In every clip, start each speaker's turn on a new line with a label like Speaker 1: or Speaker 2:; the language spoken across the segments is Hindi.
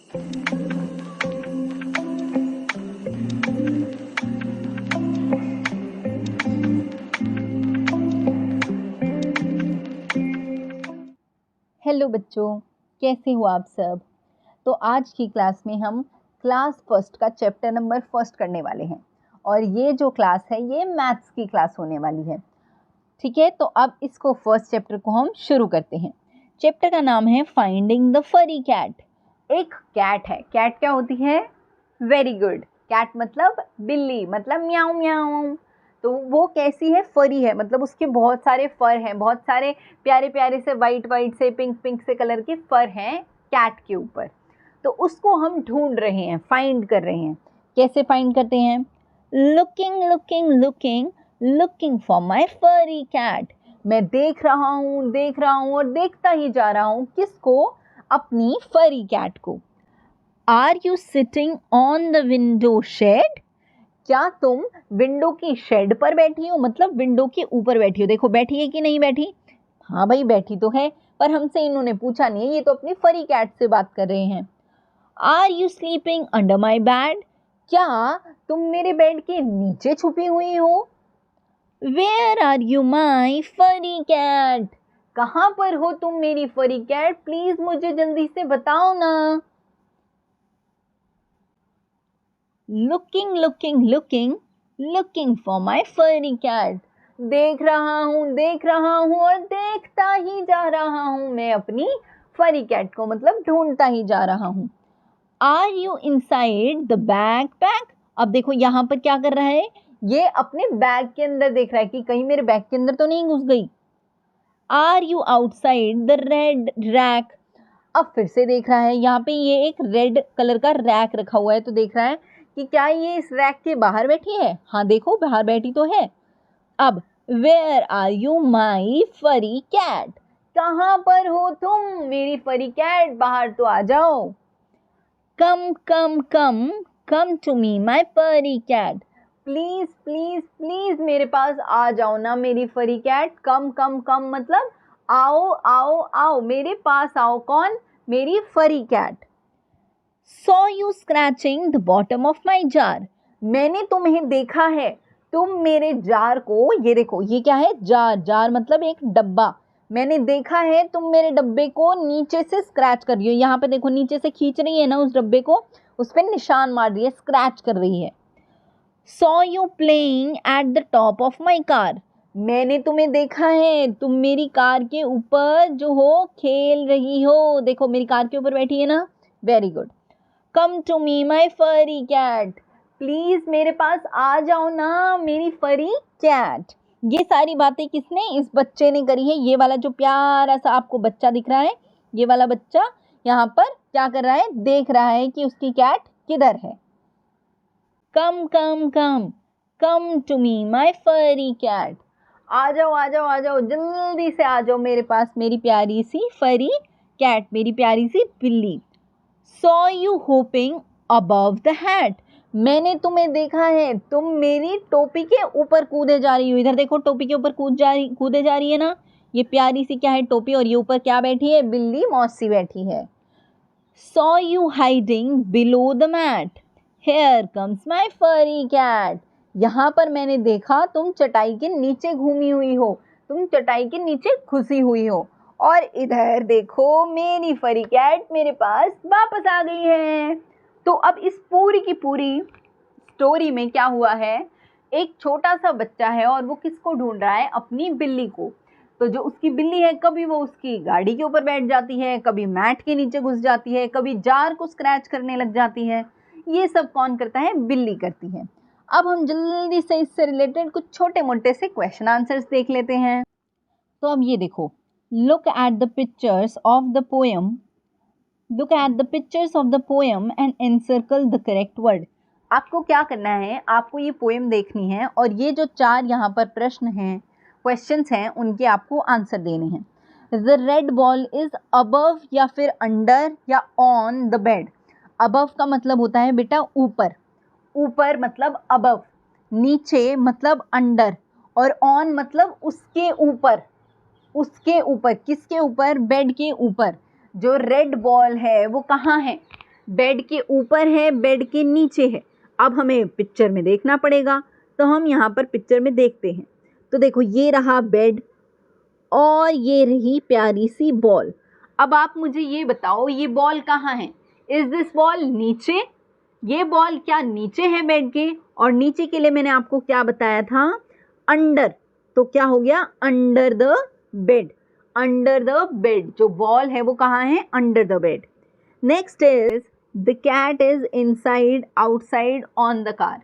Speaker 1: हेलो बच्चों, कैसे हो आप सब। तो आज की क्लास में हम क्लास फर्स्ट का चैप्टर नंबर फर्स्ट करने वाले हैं और ये जो क्लास है ये मैथ्स की क्लास होने वाली है। ठीक है, तो अब इसको फर्स्ट चैप्टर को हम शुरू करते हैं। चैप्टर का नाम है फाइंडिंग द फरी कैट। एक कैट है। कैट क्या होती है? Very good. कैट मतलब बिल्ली, मतलब म्याऊं म्याऊं। तो वो कैसी है? फरी है, मतलब उसके बहुत सारे फर हैं, बहुत सारे प्यारे प्यारे से वाइट वाइट से पिंक पिंक से कलर के फर हैं कैट के ऊपर। तो उसको हम ढूंढ रहे हैं, फाइंड कर रहे हैं। कैसे फाइंड करते हैं? Looking looking looking looking for my furry cat. मैं देख रहा हूँ और देखता ही जा रहा हूँ। किसको? अपनी फरी कैट को। Are you sitting on the window shade? क्या तुम विंडो की शेड पर बैठी हो, मतलब विंडो के ऊपर बैठी हो। देखो बैठी है कि नहीं बैठी? हाँ भाई बैठी तो है, पर हमसे इन्होंने पूछा नहीं है, ये तो अपनी फरी कैट से बात कर रहे हैं। Are you sleeping under my bed? क्या तुम मेरे बेड के नीचे छुपी हुई हो? Where are you my furry cat? कहाँ पर हो तुम मेरी फरी कैट? प्लीज मुझे जल्दी से बताओ ना। Looking looking looking looking for my furry cat. देख रहा हूँ और देखता ही जा रहा हूँ मैं अपनी फरी कैट को, मतलब ढूंढता ही जा रहा हूँ। Are you inside the backpack? अब देखो यहाँ पर क्या कर रहा है, ये अपने बैग के अंदर देख रहा है कि कहीं मेरे बैग के अंदर तो नहीं घुस गई। Are you outside the red rack? अब फिर से देख रहा है, यहाँ पे ये एक रेड कलर का रैक रखा हुआ है, तो देख रहा है कि क्या ये इस रैक के बाहर बैठी है। हाँ देखो बाहर बैठी तो है। अब where are you my furry cat? कहाँ पर हो तुम मेरी फरी कैट? बाहर तो आ जाओ। कम कम कम कम to me my furry cat. Please please please मेरे पास आ जाओ ना मेरी फरी कैट। कम कम कम मतलब आओ आओ आओ, मेरे पास आओ। कौन? मेरी furry cat. Saw you scratching the bottom of my jar? मैंने तुम्हें देखा है, तुम मेरे जार को, ये देखो ये क्या है? जार। जार मतलब एक डब्बा। मैंने देखा है तुम मेरे डब्बे को नीचे से स्क्रैच कर रही हो। यहाँ पे देखो नीचे से खींच रही है ना उस डब्बे को, उस पर निशान मार रही है, स्क्रैच कर रही है। Saw you playing at the top of my car? मैंने तुम्हें देखा है, तुम मेरी कार के ऊपर जो हो खेल रही हो। देखो मेरी कार के ऊपर बैठी है ना। Very good. Come to me my furry cat. Please मेरे पास आ जाओ ना मेरी फरी कैट। ये सारी बातें किसने? इस बच्चे ने करी है। ये वाला जो प्यारा सा आपको बच्चा दिख रहा है, ये वाला बच्चा यहाँ पर क्या कर रहा है? देख रहा है कि उसकी कैट किधर है। कम कम कम कम to me my furry cat. आ जाओ आ जाओ आ जाओ, जल्दी से आ जाओ मेरे पास, मेरी प्यारी सी फरी कैट, मेरी प्यारी सी बिल्ली। Saw you hopping above the hat? मैंने तुम्हें देखा है, तुम मेरी टोपी के ऊपर कूदे जा रही हो। इधर देखो टोपी के ऊपर कूदे जा रही है ना। ये प्यारी सी क्या है? टोपी। और ये ऊपर क्या बैठी है? बिल्ली मौसी बैठी है। Saw you hiding below the mat? Here comes my furry cat. यहाँ पर मैंने देखा तुम चटाई के नीचे घूमी हुई हो, तुम चटाई के नीचे घुसी हुई हो। और इधर देखो मेरी फरी कैट मेरे पास वापस आ गई है। तो अब इस पूरी की पूरी स्टोरी में क्या हुआ है? एक छोटा सा बच्चा है और वो किसको ढूंढ रहा है? अपनी बिल्ली को। तो जो उसकी बिल्ली है, कभी वो उसकी गाड़ी के ऊपर बैठ जाती है, कभी मैट के नीचे घुस जाती है, कभी जार को स्क्रैच करने लग जाती है। ये सब कौन करता है? बिल्ली करती है। अब हम जल्दी से इससे रिलेटेड कुछ छोटे मोटे से क्वेश्चन आंसर्स देख लेते हैं। तो अब ये देखो, look at the pictures of the poem and encircle the correct word। आपको क्या करना है? आपको ये पोएम देखनी है और ये जो 4 यहाँ पर प्रश्न हैं, क्वेश्चंस हैं, उनके आपको आंसर देने हैं। The red ball is above या फिर under या on the bed। above का मतलब होता है बेटा ऊपर, ऊपर मतलब above, नीचे मतलब under, और on मतलब उसके ऊपर। उसके ऊपर किसके ऊपर? बेड के ऊपर। जो रेड बॉल है वो कहाँ है? बेड के ऊपर है, बेड के नीचे है। अब हमें पिक्चर में देखना पड़ेगा, तो हम यहाँ पर पिक्चर में देखते हैं। तो देखो ये रहा बेड और ये रही प्यारी सी बॉल। अब आप मुझे ये बताओ ये बॉल कहाँ है? इज दिस बॉल नीचे? ये बॉल क्या नीचे है बेड के? और नीचे के लिए मैंने आपको क्या बताया था? अंडर। तो क्या हो गया? Under the bed. Under the bed, जो बॉल है वो कहाँ है? Under the bed. Next is the cat is inside outside on the car.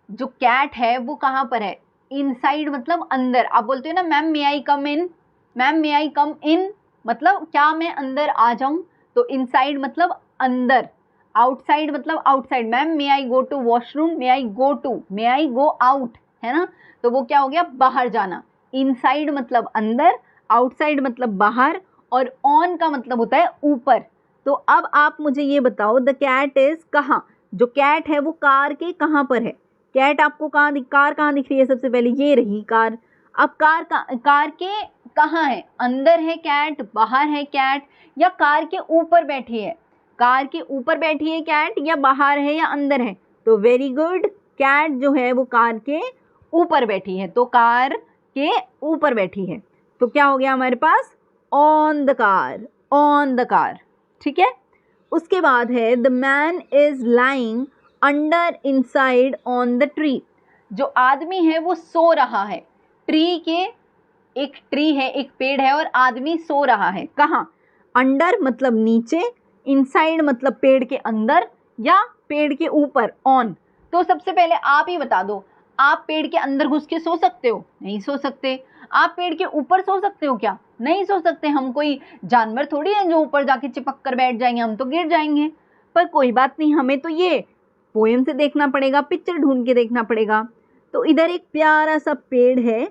Speaker 1: जो कैट है वो कहाँ पर है? इनसाइड मतलब अंदर। आप बोलते हो ना मैम मे आई कम इन, मैम मे आई कम इन मतलब क्या मैं अंदर आ जाऊं? तो इनसाइड मतलब अंदर, आउटसाइड मतलब outside. Ma'am may I go to washroom, may I go to, may I go out, है ना? तो वो क्या हो गया? बाहर जाना। इनसाइड मतलब अंदर, आउटसाइड मतलब बाहर, और ऑन का मतलब होता है ऊपर। तो अब आप मुझे ये बताओ द कैट इज कहाँ? जो कैट है वो कार के कहाँ पर है? कैट आपको कार कहाँ दिख रही है? सबसे पहले ये रही कार। अब कार के कहाँ है? अंदर है कैट, बाहर है कैट, या कार के ऊपर बैठी है? कार के ऊपर बैठी है कैट, या बाहर है, या अंदर है? तो वेरी गुड, कैट जो है वो कार के ऊपर बैठी है। तो कार के ऊपर बैठी है। तो क्या हो गया हमारे पास? On the car, on the car. ठीक है। उसके बाद है the man is lying under inside on the tree. जो आदमी है वो सो रहा है ट्री के। एक ट्री है, एक पेड़ है, और आदमी सो रहा है कहाँ? अंडर मतलब नीचे, इनसाइड मतलब पेड़ के अंदर, या पेड़ के ऊपर, ऑन। तो सबसे पहले आप ही बता दो, आप पेड़ के अंदर घुस के सो सकते हो? नहीं सो सकते। आप पेड़ के ऊपर सो सकते हो क्या? नहीं सो सकते। हम कोई जानवर थोड़ी हैं जो ऊपर जाके चिपक कर बैठ जाएंगे, हम तो गिर जाएंगे। पर कोई बात नहीं, हमें तो ये पोएम से देखना पड़ेगा, पिक्चर ढूंढ के देखना पड़ेगा। तो इधर एक प्यारा सा पेड़ है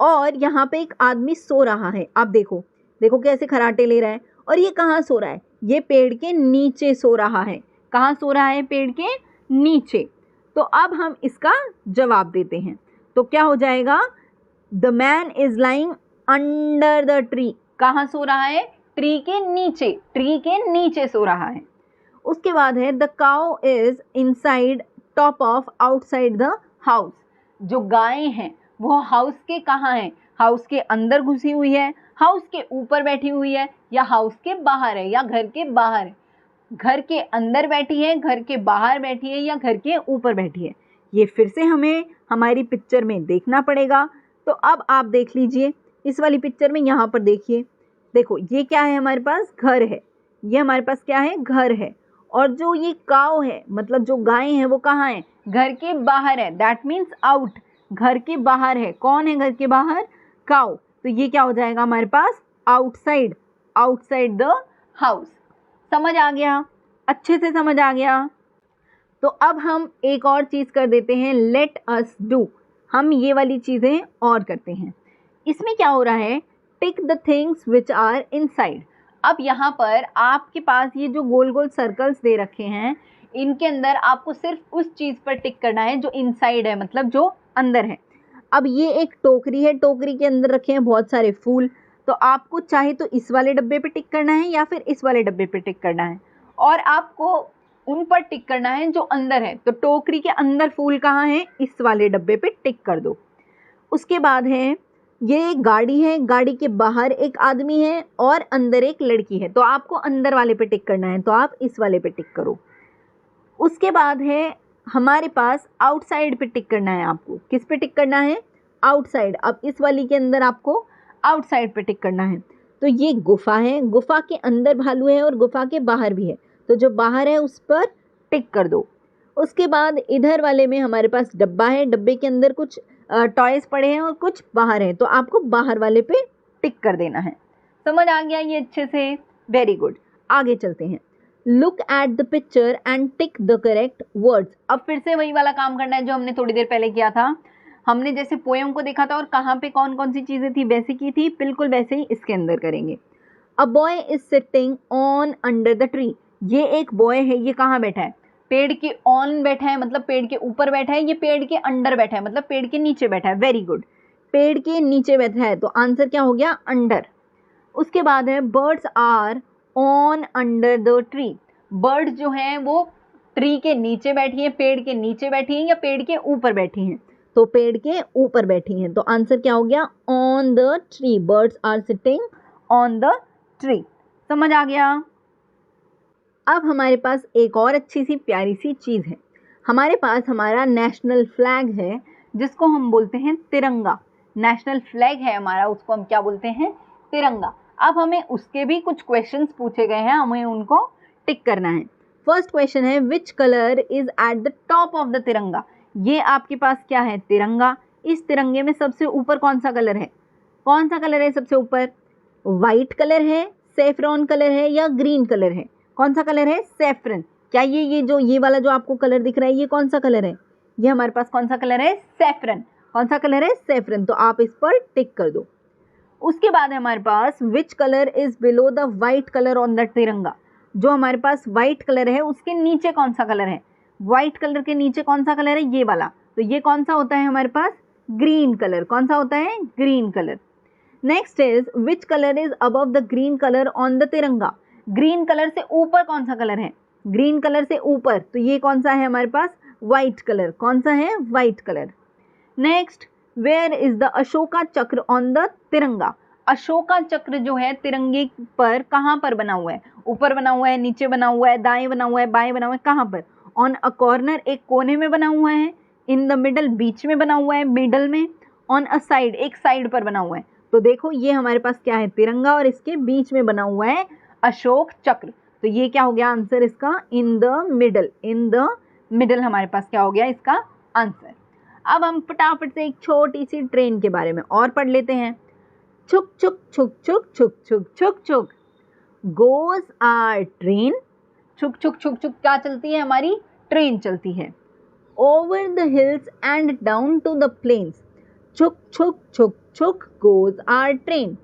Speaker 1: और यहाँ पे एक आदमी सो रहा है। आप देखो, देखो कैसे खराटे ले रहा है। और ये कहाँ सो रहा है? ये पेड़ के नीचे सो रहा है। कहाँ सो रहा है? पेड़ के नीचे। तो अब हम इसका जवाब देते हैं। तो क्या हो जाएगा? The man is lying under the tree. कहाँ सो रहा है? ट्री के नीचे, ट्री के नीचे सो रहा है। उसके बाद है the cow is inside top of outside the house. जो गायें हैं वो हाउस के कहाँ है? हाउस के अंदर घुसी हुई है, हाउस के ऊपर बैठी हुई है, या हाउस के बाहर है, या घर के बाहर है? घर के अंदर बैठी है, घर के बाहर बैठी है, या घर के ऊपर बैठी है? ये फिर से हमें हमारी पिक्चर में देखना पड़ेगा। तो अब आप देख लीजिए इस वाली पिक्चर में, यहाँ पर देखिए, देखो ये क्या है हमारे पास? घर है। ये हमारे पास क्या है? घर है। और जो ये काऊ है मतलब जो गाय है वो कहाँ है? घर के बाहर है। दैट मीन्स आउट, घर के बाहर है। कौन है घर के बाहर? काऊ। तो ये क्या हो जाएगा हमारे पास? Outside, outside the house. समझ आ गया? अच्छे से समझ आ गया? तो अब हम एक और चीज़ कर देते हैं, लेट अस डू। हम ये वाली चीज़ें और करते हैं। इसमें क्या हो रहा है? Tick the things which are inside. अब यहाँ पर आपके पास ये जो गोल गोल सर्कल्स दे रखे हैं, इनके अंदर आपको सिर्फ उस चीज़ पर टिक करना है जो इनसाइड है, मतलब जो अंदर है। अब ये एक टोकरी है, टोकरी के अंदर रखे हैं बहुत सारे फूल। तो आपको चाहे तो इस वाले डब्बे पे टिक करना है या फिर इस वाले डब्बे पे टिक करना है, और आपको उन पर टिक करना है जो अंदर है। तो टोकरी के अंदर फूल कहाँ है? इस वाले डब्बे पे टिक कर दो। उसके बाद है ये एक गाड़ी है, गाड़ी के बाहर एक आदमी है और अंदर एक लड़की है। तो आपको अंदर वाले पे टिक करना है, तो आप इस वाले पे टिक करो। उसके बाद है हमारे पास आउटसाइड पे टिक करना है। आपको किस पे टिक करना है? आउटसाइड। अब इस वाली के अंदर आपको आउटसाइड पे टिक करना है। तो ये गुफा है, गुफा के अंदर भालू है और गुफा के बाहर भी है। तो जो बाहर है उस पर टिक कर दो। उसके बाद इधर वाले में हमारे पास डब्बा है, डब्बे के अंदर कुछ टॉयज़ पड़े हैं और कुछ बाहर हैं, तो आपको बाहर वाले पे टिक कर देना है। समझ आ गया ये अच्छे से? Very good. आगे चलते हैं। Look at the picture and tick the correct words. अब फिर से वही वाला काम करना है जो हमने थोड़ी देर पहले किया था। हमने जैसे पोएम को देखा था और कहाँ पे कौन कौन सी चीज़ें थी वैसे की थी, बिल्कुल वैसे ही इसके अंदर करेंगे। A boy is sitting on under the tree. ये एक बॉय है, ये कहाँ बैठा है? पेड़ के ऑन बैठा है, मतलब पेड़ के ऊपर बैठा है। ये पेड़ के अंडर बैठा है, मतलब पेड़ के नीचे बैठा है। वेरी गुड, पेड़ के नीचे बैठा है, तो आंसर क्या हो गया? अंडर। उसके बाद है birds are on under the tree. Bird जो हैं वो ट्री के नीचे बैठी हैं, पेड़ के नीचे बैठी हैं या पेड़ के ऊपर बैठी हैं? तो पेड़ के ऊपर बैठी हैं, तो आंसर क्या हो गया? On the tree, birds are sitting on the tree. समझ आ गया? अब हमारे पास एक और अच्छी सी प्यारी सी चीज़ है। हमारे पास हमारा नेशनल फ्लैग है जिसको हम बोलते हैं तिरंगा। नेशनल फ्लैग है हमारा, उसको हम क्या बोलते हैं? तिरंगा। अब हमें उसके भी कुछ क्वेश्चंस पूछे गए हैं, हमें उनको टिक करना है। फर्स्ट क्वेश्चन है विच colour is at the top of the तिरंगा। ये आपके पास क्या है? तिरंगा। इस तिरंगे में सबसे ऊपर कौन सा कलर है? कौन सा कलर है सबसे ऊपर? वाइट कलर है, सेफ्रॉन कलर है या ग्रीन कलर है? कौन सा कलर है? सैफरन। क्या ये वाला जो आपको कलर दिख रहा है ये कौन सा कलर है? ये हमारे पास कौन सा कलर है? सैफरन। कौन सा कलर है? सैफरन। तो आप इस पर टिक कर दो। उसके बाद है हमारे पास which colour is below the white colour on the tiranga. जो हमारे पास वाइट कलर है उसके नीचे कौन सा कलर है? वाइट कलर के नीचे कौन सा कलर है? ये वाला। तो ये कौन सा होता है हमारे पास? Green colour. कौन सा होता है? Green colour. Next is which colour is above the green colour on the तिरंगा। ग्रीन कलर से ऊपर कौन सा कलर है? ग्रीन कलर से ऊपर, तो ये कौन सा है हमारे पास? White colour. कौन सा है? White colour. Next, where is the Ashoka chakra on the तिरंगा। अशोका चक्र जो है तिरंगे पर कहाँ पर बना हुआ है? ऊपर बना हुआ है, नीचे बना हुआ है, दाएं बना हुआ है, बाएं बना हुआ है, कहाँ पर? ऑन अ कॉर्नर, एक कोने में बना हुआ है। इन द मिडल, बीच में बना हुआ है, मिडल में। ऑन अ साइड, एक साइड पर बना हुआ है। तो देखो ये हमारे पास क्या है? तिरंगा, और इसके बीच में बना हुआ है अशोक चक्र। तो ये क्या हो गया आंसर इसका? In the middle. In the middle हमारे पास क्या हो गया इसका आंसर। अब हम फटाफट से एक छोटी सी ट्रेन के बारे में और पढ़ लेते हैं। छुक छुक छुक छुक छुक छुक छुक छुक गोज आर ट्रेन। छुक छुक छुक छुक क्या चलती है? हमारी ट्रेन चलती है। Over the hills and down to the plains. छुक छुक छुक छुक गोज आर ट्रेन।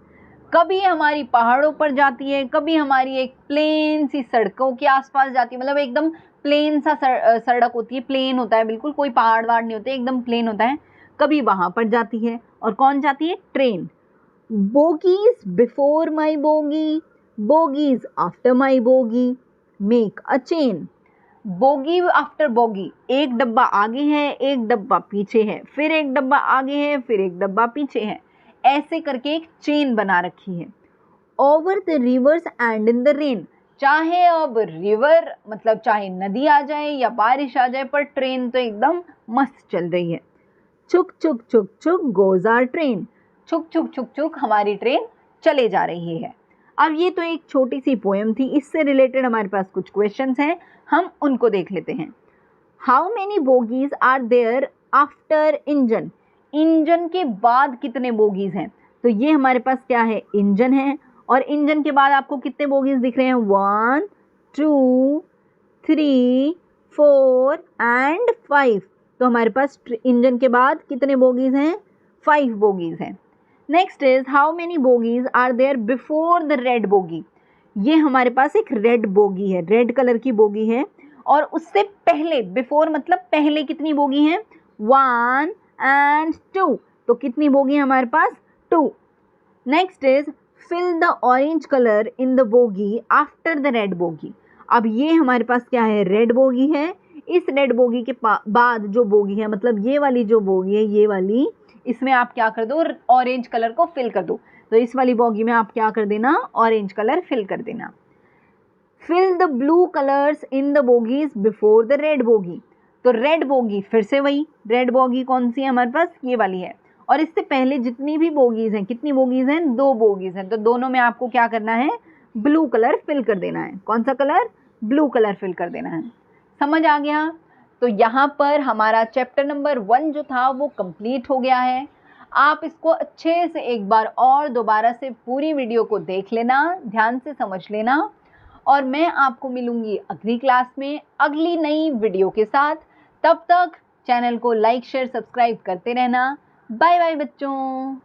Speaker 1: कभी हमारी पहाड़ों पर जाती है, कभी हमारी एक प्लेन सी सड़कों के आसपास जाती है, मतलब एकदम प्लेन सा सड़क होती है, प्लेन होता है बिल्कुल, कोई पहाड़ वहाड़ नहीं होते, एकदम प्लेन होता है। कभी वहाँ पर जाती है, और कौन जाती है? Train. Bogies before my bogie, bogies after my bogie, make a chain. Bogie after bogie, एक डब्बा आगे है, एक डब्बा पीछे है, फिर एक डब्बा आगे है, फिर एक डब्बा पीछे है, ऐसे करके एक चेन बना रखी है। Over the reverse and in the rain. चाहे अब रिवर मतलब चाहे नदी आ जाए या बारिश आ जाए, पर ट्रेन तो एकदम मस्त चल रही है। छुक छुक छुक छुक गोज आर ट्रेन। छुक छुक छुक छुक हमारी ट्रेन चले जा रही है। अब ये तो एक छोटी सी पोएम थी, इससे रिलेटेड हमारे पास कुछ क्वेश्चंस हैं, हम उनको देख लेते हैं। How many bogies are there after engine. Engine के बाद कितने बोगीज हैं? तो ये हमारे पास क्या है? इंजन है, और इंजन के बाद आपको कितने बोगीज दिख रहे हैं? 1 2 3 4 एंड 5। तो हमारे पास इंजन के बाद कितने बोगीज हैं? 5 बोगीज हैं। Next is how many bogies are there before the red bogie. ये हमारे पास एक रेड बोगी है, रेड कलर की बोगी है, और उससे पहले, बिफोर मतलब पहले, कितनी बोगी हैं? 1 एंड 2। तो कितनी बोगी है हमारे पास? 2। Next is fill the orange colour in the bogie after the red bogie. अब ये हमारे पास क्या है? रेड बोगी है। इस रेड बोगी के बाद जो बोगी है, मतलब ये वाली जो बोगी है, ये वाली, इसमें आप क्या कर दो? ऑरेंज कलर को फिल कर दो। तो इस वाली बोगी में आप क्या कर देना? ऑरेंज कलर फिल कर देना। Fill the blue colours in the bogies before the red bogie. तो रेड बोगी, फिर से वही रेड बोगी कौन सी है हमारे पास? ये वाली है। और इससे पहले जितनी भी बोगीज हैं, कितनी बोगीज हैं? 2 बोगीज हैं। तो दोनों में आपको क्या करना है? ब्लू कलर फिल कर देना है। कौन सा कलर? ब्लू कलर फिल कर देना है। समझ आ गया? तो यहाँ पर हमारा चैप्टर नंबर 1 जो था वो कंप्लीट हो गया है। आप इसको अच्छे से एक बार और दोबारा से पूरी वीडियो को देख लेना, ध्यान से समझ लेना, और मैं आपको मिलूंगी अगली क्लास में अगली नई वीडियो के साथ। तब तक चैनल को लाइक शेयर सब्सक्राइब करते रहना। बाय बाय बच्चों।